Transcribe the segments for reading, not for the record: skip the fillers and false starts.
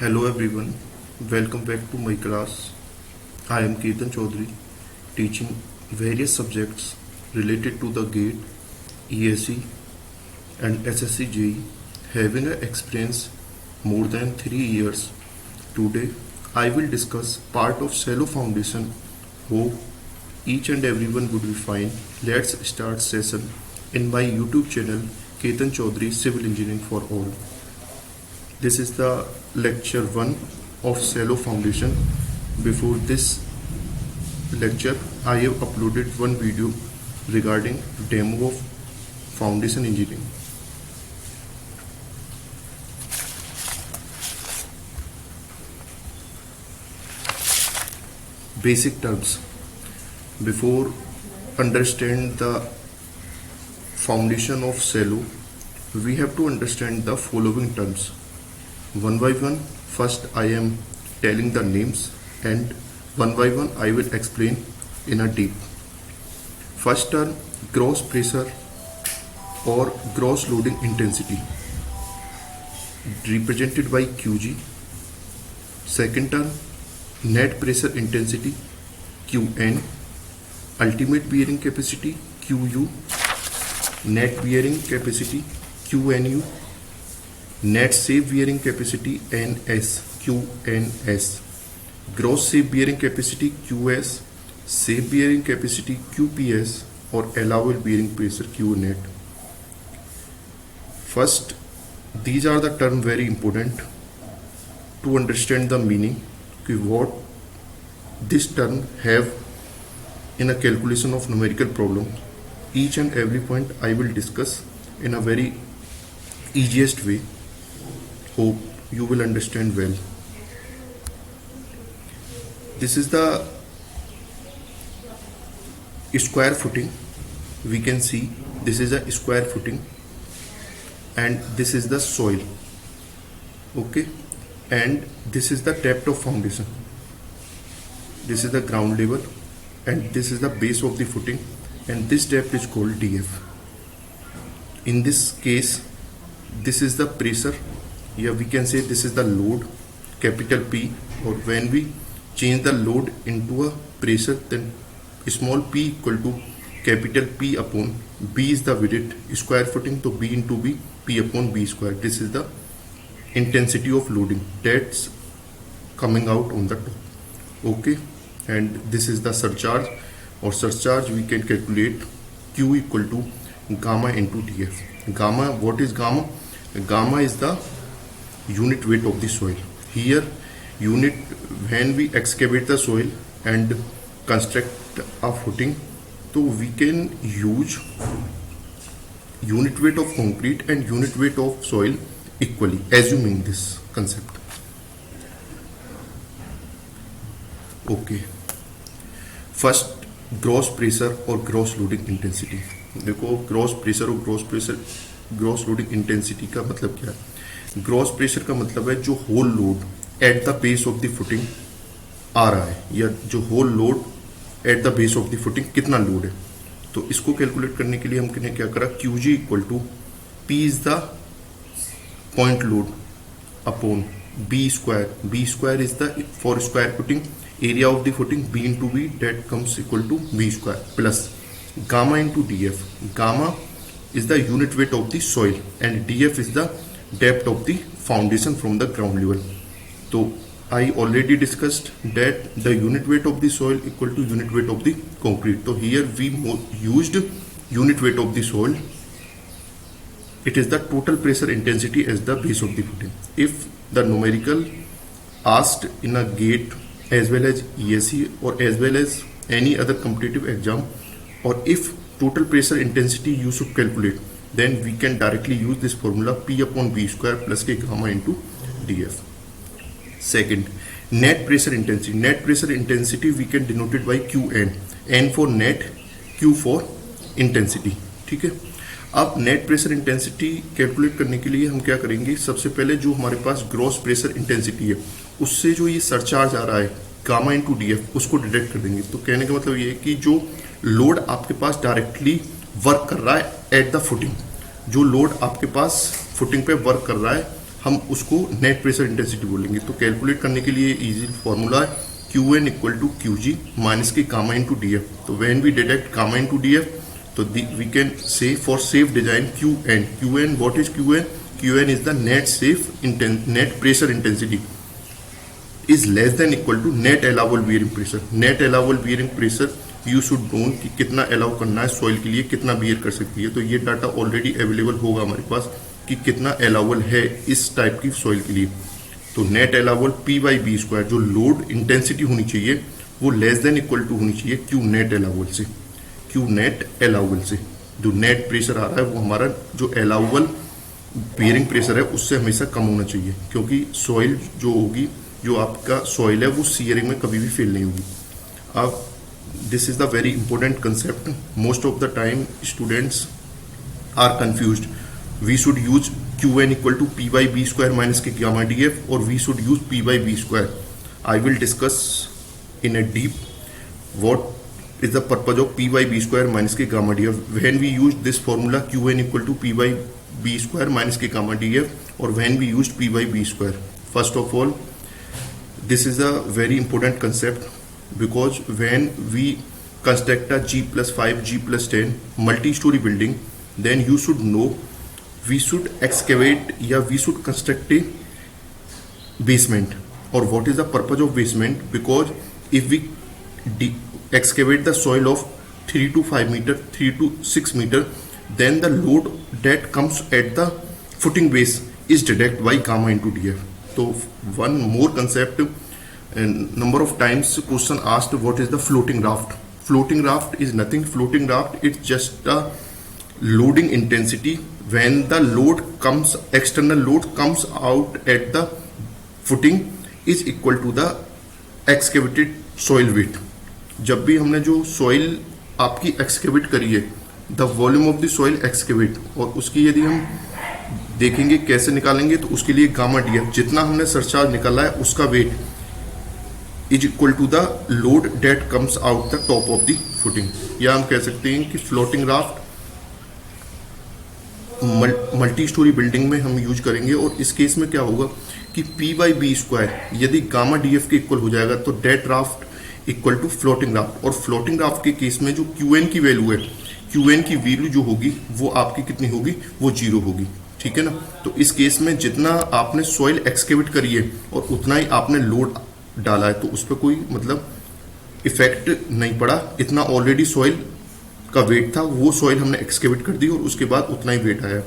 Hello everyone, welcome back to my class. I am Ketan Chaudhary, teaching various subjects related to the GATE, ESE and SSC JEE, having an experience more than 3 years. Today I will discuss part of shallow foundation. Hope each and everyone would be fine. Let's start session in my YouTube channel Ketan Chaudhary Civil Engineering for All. This is the lecture 1 of shallow foundation. Before this lecture, I have uploaded one video regarding demo of foundation engineering. Basic terms. Before understand the foundation of shallow, we have to understand the following terms. One by one, first I am telling the names and one by one I will explain in a deep. First term, gross pressure or gross loading intensity, represented by QG. Second term, net pressure intensity, QN. Ultimate bearing capacity, QU. Net bearing capacity, QNU. Net safe bearing capacity, NS, QNS. Gross safe bearing capacity, QS. Safe bearing capacity, QPS, or allowable bearing pressure, QNet. First, these are the terms very important to understand the meaning, what this term have in a calculation of numerical problem. Each and every point I will discuss in a very easiest way. Hope you will understand well. This is the square footing. We can see this is a square footing and this is the soil. Okay, and this is the depth of foundation. This is the ground level and this is the base of the footing, and this depth is called DF. In this case, this is the pressure. Here we can say this is the load, capital P, or when we change the load into a pressure, then small p equal to capital P upon B is the width, square footing, so B into B, P upon B square. This is the intensity of loading that's coming out on the top. Okay, and this is the surcharge, or surcharge we can calculate Q equal to gamma into DF. Gamma, what is gamma? Gamma is the unit weight of the soil. Here unit, when we excavate the soil and construct a footing, so we can use unit weight of concrete and unit weight of soil equally, assuming this concept. Okay, first gross pressure और gross loading intensity. देखो gross pressure और gross loading intensity का मतलब क्या है? Gross pressure का मतलब है जो whole load at the base of the footing आ रहा है, या जो whole load at the base of the footing कितना लोड है. तो इसको कैलकुलेट करने के लिए हमने क्या करा, QG equal to P is the point load upon B square. B square is the for square footing area of the footing, B into B, that comes equal to B square plus gamma into DF. Gamma is the unit weight of the soil and DF is the depth of the foundation from the ground level. So I already discussed that the unit weight of the soil equal to unit weight of the concrete. So here we used unit weight of the soil. It is the total pressure intensity as the base of the footing. If the numerical asked in a GATE as well as ESE or as well as any other competitive exam, or if total pressure intensity you should calculate, then we can directly use this formula P upon B square plus K gamma into DF. Second, net pressure intensity. Net pressure intensity we can denote it by QN. N for net, Q for intensity. ठीक है. अब net pressure intensity calculate करने के लिए हम क्या करेंगे, सबसे पहले जो हमारे पास ग्रॉस प्रेशर इंटेंसिटी है उससे जो ये सरचार्ज आ रहा है गामा इंटू DF, उसको डिडक्ट कर देंगे. तो कहने का मतलब ये है कि जो लोड आपके पास डायरेक्टली वर्क कर रहा है एट द फुटिंग, जो लोड आपके पास फुटिंग पे वर्क कर रहा है हम उसको नेट प्रेशर इंटेंसिटी बोलेंगे। तो कैलकुलेट करने के लिए इजी फॉर्मूला है Q N equal to q g minus के गामा इंटू डी एफ। तो when we detect gamma into d f, तो we can say for safe design q n what is q n? Q n is the net pressure intensity is less than equal to net allowable bearing pressure। net allowable bearing pressure you should know कि कितना allow करना है soil के लिए, कितना beer कर सकती है। तो ये डाटा ऑलरेडी अवेलेबल होगा हमारे पास कि कितना अलाउबल है इस टाइप की सॉइल के लिए। तो net allowable P by B square, जो लोड इंटेंसिटी होनी चाहिए वो लेस देन इक्वल टू होनी चाहिए क्यू नेट अलाउबल से। क्यू नेट अलाउबल से जो नेट प्रेशर आ रहा है वो हमारा जो अलाउबल बियरिंग प्रेशर है उससे हमेशा कम होना चाहिए, क्योंकि सॉइल जो होगी, जो आपका सॉइल है वो सीयरिंग में कभी भी फेल नहीं होगी। अब this is the very important concept. Most of the time students are confused. We should use Q N equal to P by B square minus के गामा डी एफ, और we should use P by B square. I will discuss in a deep what is the purpose of P by B square minus के gamma D F. When we use this formula Q N equal to P by B square minus के gamma D F, और when we use P by B square. First of all, this is a very important concept, because when we construct a G+5, G+10 multi-story building, then you should know we should excavate या we should construct a basement. Or what is the purpose of basement? Because if we excavate the soil of 3 to 5 meter, 3 to 6 meter, then the load that comes at the footing base is detected by gamma into df. So one more concept, and number of times question asked what is the floating raft. Floating raft is nothing. Floating raft, it's just a loading intensity when the load comes, external load comes out at the footing is equal to the excavated soil weight. जब भी हमने जो soil आपकी excavate करी है, the volume of the soil excavate, और उसकी यदि हम देखेंगे कैसे निकालेंगे, तो उसके लिए गामा डी एफ, जितना हमने सरचार्ज निकाला है उसका weight is equal to the load that comes out the top of the footing. या हम कह सकते हैं कि floating raft multi storey building में हम यूज करेंगे, और इस केस में क्या होगा कि P बाई बी स्क्वायर यदि गामा डी एफ के इक्वल हो जाएगा तो that raft equal to floating raft. और फ्लोटिंग राफ्ट के केस में जो क्यू एन की वैल्यू है, क्यू एन की वैल्यू जो होगी वो आपकी कितनी होगी? वो 0 होगी। ठीक है ना। तो इस केस में जितना आपने सॉइल एक्सकेवेट करी है और उतना ही आपने लोड डाला है, तो उस पर कोई मतलब इफेक्ट नहीं पड़ा। इतना ऑलरेडी सॉइल का वेट था, वो सॉइल हमने एक्सकेवेट कर दी और उसके बाद उतना ही वेट आया।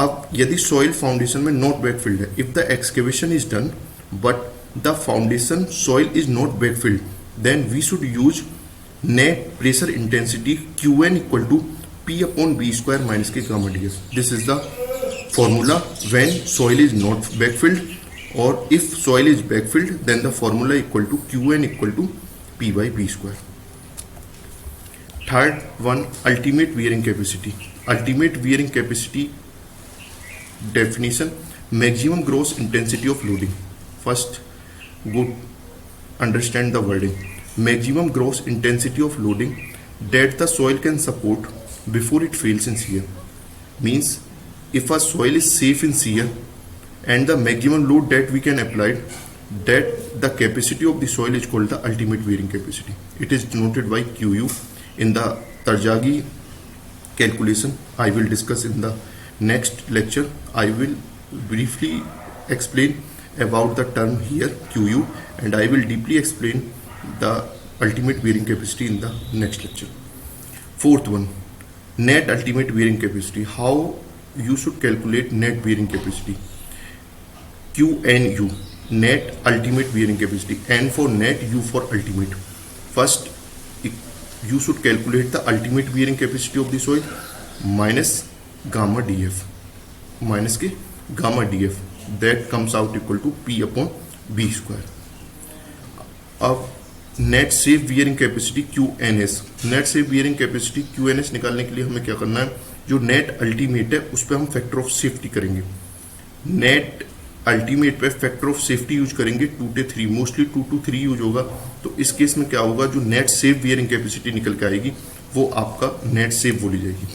अब यदि सॉइल फाउंडेशन में नॉट बैकफिल्ड है, if the excavation is done but the foundation soil is not backfilled, then we should use net pressure intensity Q N equal to P upon B square minus के gamma ds. This is the formula when soil is not backfilled, or if soil is backfilled, then the formula equal to Qn equal to P by B square. Third one, ultimate bearing capacity. Ultimate bearing capacity definition: maximum gross intensity of loading. First, go understand the wording. Maximum gross intensity of loading that the soil can support before it fails in shear. Means if a soil is safe in shear and the maximum load that we can apply, that the capacity of the soil is called the ultimate bearing capacity. It is denoted by QU. In the Tarjagi calculation I will discuss in the next lecture. I will briefly explain about the term here QU, and I will deeply explain the ultimate bearing capacity in the next lecture. Fourth one, net ultimate bearing capacity. How you should calculate net bearing capacity? QNU, net ultimate bearing capacity. N for net, U for ultimate. First, you should calculate the ultimate bearing capacity of the soil minus gamma df, minus के gamma df, that comes out equal to P upon B square. अब net safe bearing capacity QNS, net safe bearing capacity QNS निकालने के लिए हमें क्या करना है? जो नेट अल्टीमेट है उस पर हम फैक्टर ऑफ सेफ्टी करेंगे। नेट अल्टीमेट पे फैक्टर ऑफ सेफ्टी यूज करेंगे 2 से 3, मोस्टली 2 to 3 यूज होगा। तो इस केस में क्या होगा, जो नेट सेफ बियरिंग कैपेसिटी निकल के आएगी वो आपका नेट सेफ बोली जाएगी।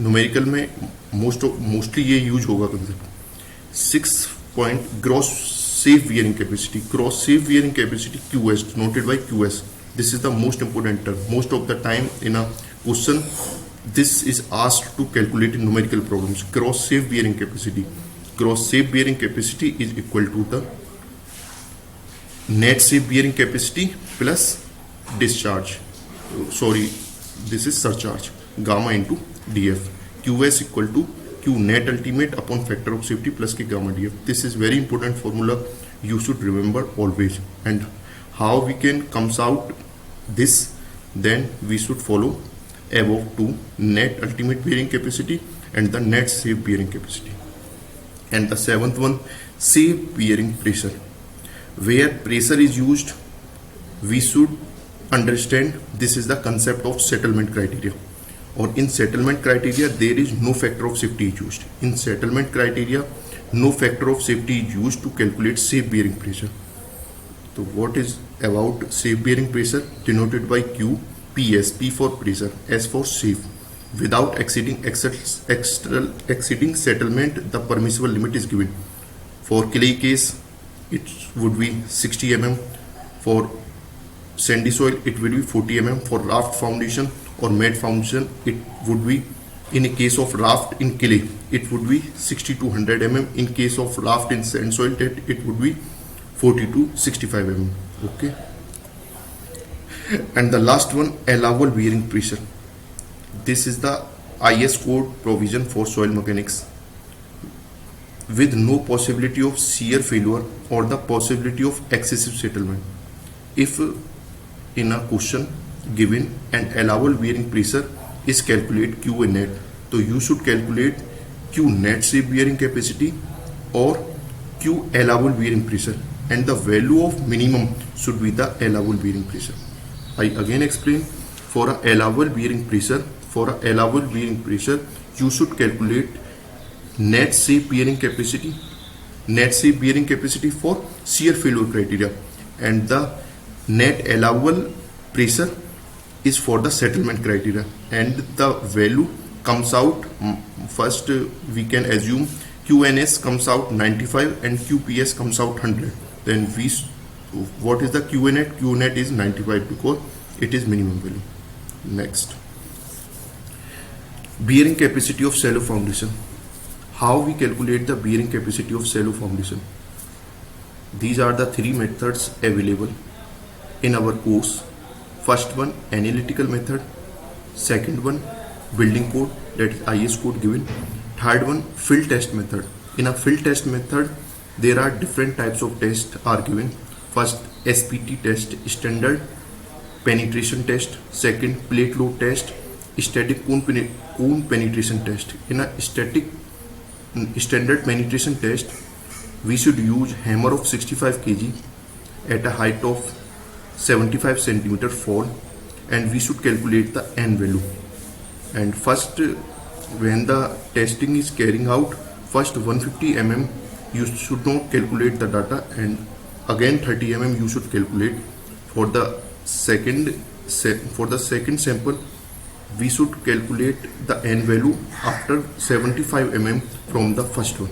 न्यूमेरिकल में मोस्टली ये यूज होगा concept. Sixth point, gross safe bearing capacity. Gross safe bearing capacity QS, denoted by QS. This is the most important term. Most of the time in a question, this is asked to calculate in numerical problems. Gross safe bearing capacity. Gross safe bearing capacity is equal to the net safe bearing capacity plus discharge. Sorry, this is surcharge. Gamma into DF. QS equal to Q net ultimate upon factor of safety plus K gamma DF. This is very important formula. You should remember always. And how we can comes out this, then we should follow above two: net ultimate bearing capacity and the net safe bearing capacity. And the seventh one, safe bearing pressure. Where pressure is used, we should understand this is the concept of settlement criteria. Or in settlement criteria, there is no factor of safety is used. In settlement criteria, no factor of safety is used to calculate safe bearing pressure. So what is about safe bearing pressure? Denoted by Q, PS, P for pressure, S for safe. Without exceeding settlement, the permissible limit is given. For clay case, it would be 60 mm. For sandy soil, it will be 40 mm. For raft foundation or mud foundation, it would be, in a case of raft in clay, it would be 60 to 100 mm. In case of raft in sand soil, it would be 40 to 65 mm. Okay. And the last one, allowable bearing pressure. This is the IS code provision for soil mechanics, with no possibility of shear failure or the possibility of excessive settlement. If in a question given an allowable bearing pressure is calculate Q net, so you should calculate Q net safe bearing capacity or Q allowable bearing pressure, and the value of minimum should be the allowable bearing pressure. I again explain, for a allowable bearing pressure, you should calculate net safe bearing capacity for shear failure criteria, and the net allowable pressure is for the settlement criteria, and the value comes out, first we can assume QNS comes out 95 and QPS comes out 100. Then what is the QNet? QNet is 95 because it is minimum value. Next, bearing capacity of shallow foundation. How we calculate the bearing capacity of shallow foundation? These are the three methods available in our course. First one, analytical method. Second one, building code, that is IS code given. Third one, field test method. In a field test method, there are different types of tests are given. First, SPT test, standard penetration test. Second, plate load test, static cone penetration test. In a standard penetration test, we should use hammer of 65 kg at a height of 75 centimeter fall, and we should calculate the N value. And first, when the testing is carrying out, first 150 mm you should not calculate the data, and again 30 mm you should calculate. For the second sample, we should calculate the N value after 75 mm from the first one,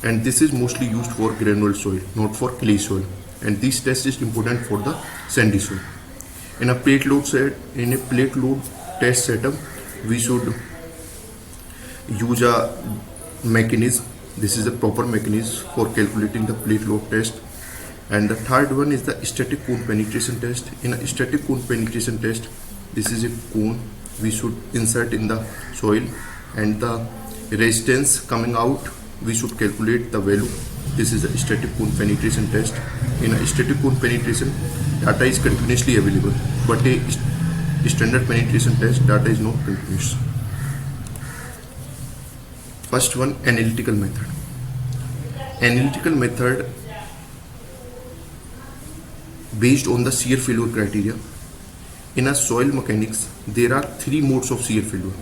and this is mostly used for granular soil, not for clay soil, and this test is important for the sandy soil. In a plate load test setup, we should use a mechanism. This is a proper mechanism for calculating the plate load test. And the third one is the static cone penetration test. In a static cone penetration test, this is a cone we should insert in the soil, and the resistance coming out, we should calculate the value. This is a static cone penetration test. In a static cone penetration, data is continuously available, but a standard penetration test data is not continuous. First one, analytical method. Analytical method based on the shear failure criteria. In a soil mechanics, there are three modes of shear failure.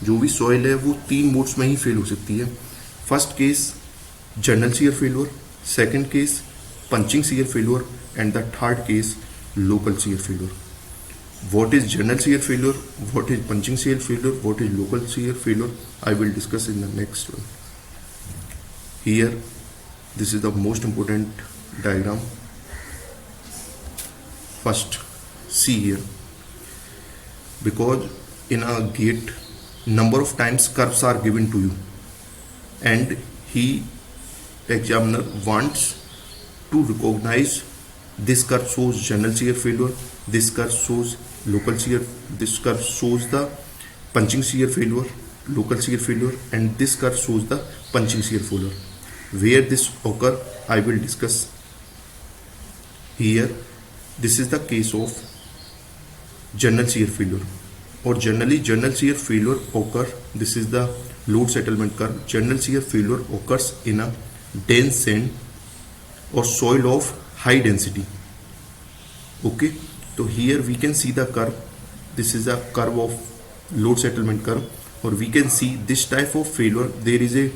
जो भी soil है वो तीन modes में ही fail हो सकती है. First case, general shear failure. Second case, punching shear failure, and the third case, local shear failure. What is general shear failure? What is punching shear failure? What is local shear failure? I will discuss in the next one. here this is the most important diagram. First, see here, because in a gate number of times curves are given to you and examiner wants to recognize this curve shows general shear failure, this curve shows local shear, this curve shows the punching shear failure, local shear failure, and this curve shows the punching shear failure. Where this occur I will discuss here. This is the case of general shear failure, or generally general shear failure occur. This is the load settlement curve. General shear failure occurs in a dense sand or soil of high density. Okay, so here we can see the curve. This is a curve of load settlement curve, or we can see this type of failure. There is a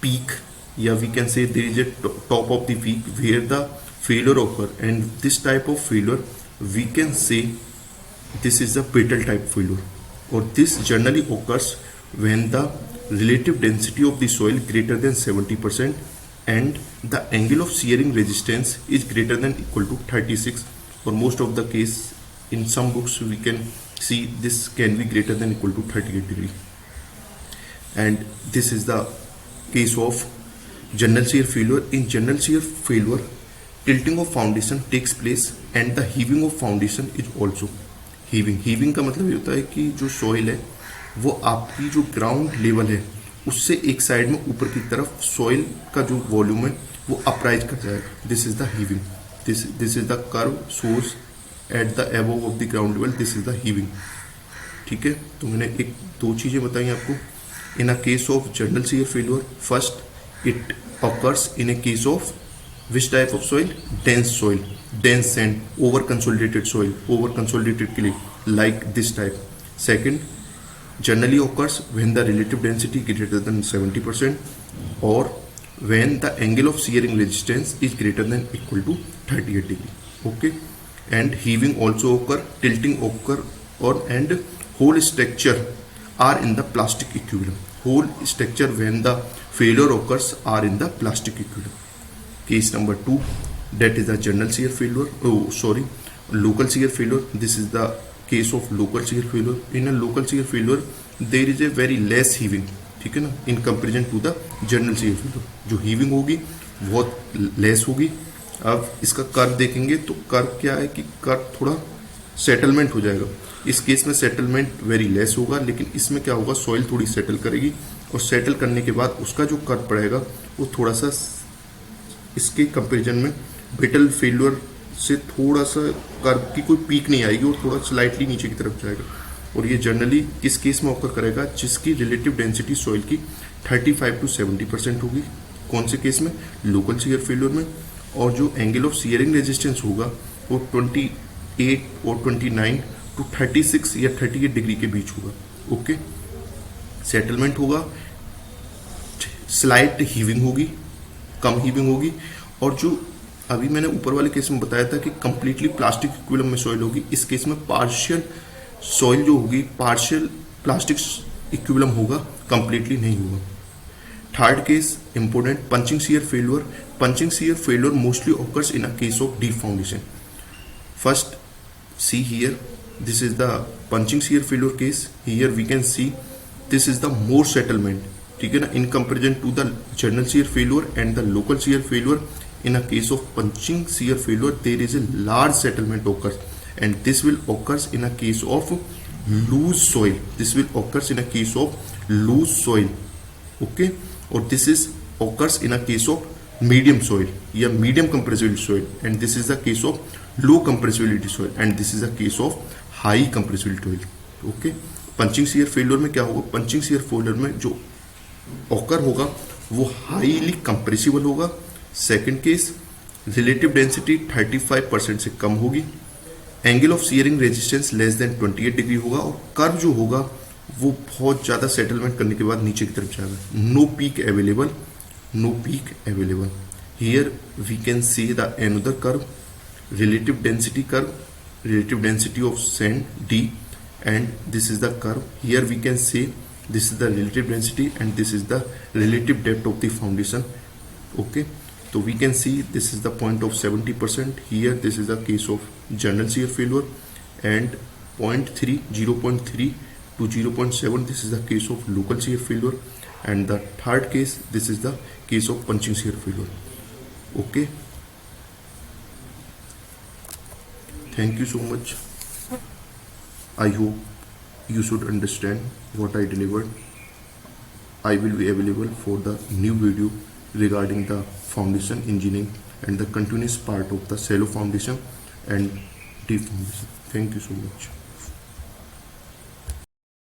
peak, yeah, we can say there is a top of the peak where the failure occur, and this type of failure we can say this is a brittle type failure, or this generally occurs when the relative density of the soil greater than 70% and the angle of shearing resistance is greater than equal to 36, or most of the case in some books we can see this can be greater than equal to 38 degree. And this is the case of general shear failure. In general shear failure, tilting of foundation takes place and the heaving of foundation is also heaving का मतलब ये होता है कि जो soil है वो आपकी जो ग्राउंड लेवल है उससे एक साइड में ऊपर की तरफ सॉइल का जो वॉल्यूम है वो अपराइज कर जाएगा. This is the heaving. This is the curve source at the above of the ground level. This is the heaving. ठीक है, तो मैंने दो चीजें बताई आपको. In a case of general shear failure, first it occurs in a case of which type of soil? Dense soil, dense sand, over consolidated soil, over consolidated clay, like this type. Second, generally occurs when the relative density greater than 70% or when the angle of shearing resistance is greater than equal to 38 degree. Okay, and heaving also occur, tilting occur, and whole structure are in the plastic equilibrium. Whole structure when the failure occurs are in the plastic equilibrium. Case number 2, that is the general shear failure. Local shear failure. This is the case of local shear failure. In a local shear failure, there is a very less heaving. ठीक है ना, in comparison to the general shear failure. जो heaving होगी बहुत less होगी. अब इसका curve देखेंगे तो कर्व क्या है कि कर्व थोड़ा सेटलमेंट हो जाएगा. इस केस में सेटलमेंट वेरी लेस होगा, लेकिन इसमें क्या होगा, सॉइल थोड़ी सेटल करेगी और सेटल करने के बाद उसका जो कर्व पड़ेगा वो थोड़ा सा इसके कंपैरिजन में ब्रिटल फेल्यूर से थोड़ा सा कर्व की कोई पीक नहीं आएगी और थोड़ा स्लाइटली नीचे की तरफ जाएगा. और ये जनरली किस केस में ऑकर करेगा, जिसकी रिलेटिव डेंसिटी सॉइल की 35 to 70% होगी. कौन से केस में? लोकल shear फेल्यूर में. और जो एंगल ऑफ shearing रेजिस्टेंस होगा वो 28 और 29 to 36 या 38 डिग्री के बीच होगा. ओके, सेटलमेंट होगा, स्लाइट हीविंग होगी, कम हीविंग होगी. और जो अभी मैंने ऊपर वाले केस में बताया था कि कंप्लीटली प्लास्टिक इक्विलिब्रियम में सॉइल होगी, इस केस में पार्शियल सॉइल जो होगी पार्शियल प्लास्टिक इक्विलिब्रियम होगा, कंप्लीटली नहीं होगा. Third case important, punching shear failure. Punching shear failure mostly occurs in a case of deep foundation. First, see here, this is the punching shear failure case. Here we can see this is the more settlement. ठीक है ना, in comparison to the general shear failure and the local shear failure. In a case of punching shear failure, there is a large settlement occurs, and this will occurs in a case of loose soil. This will occurs in a case of loose soil. Okay, or this is occurs in a case of medium soil या medium compressibility soil, and this is the case of low compressibility soil, and this is a case of high compressibility soil. Okay, punching shear failure में क्या होगा, punching shear failure में जो occur होगा वो highly compressible होगा. Second case, relative density 35% से कम होगी, angle of shearing resistance less than 28 degree होगा, और कर्व जो होगा वो बहुत ज्यादा सेटलमेंट करने के बाद नीचे की तरफ जाएगा. No peak available, no peak available. Here we can see the another curve, relative density curve, relative density of sand D, and this is the curve. Here we can say this is the relative density and this is the relative depth of the foundation Okay, so we can see this is the point of 70%. Here this is a case of general shear failure, and 0.3 to 0.7 this is the case of local shear failure, and the third case this is the case of punching shear failure. Okay, thank you so much. I hope you should understand what I delivered. I will be available for the new video regarding the foundation engineering and the continuous part of the shallow foundation and deep foundation. Thank you so much.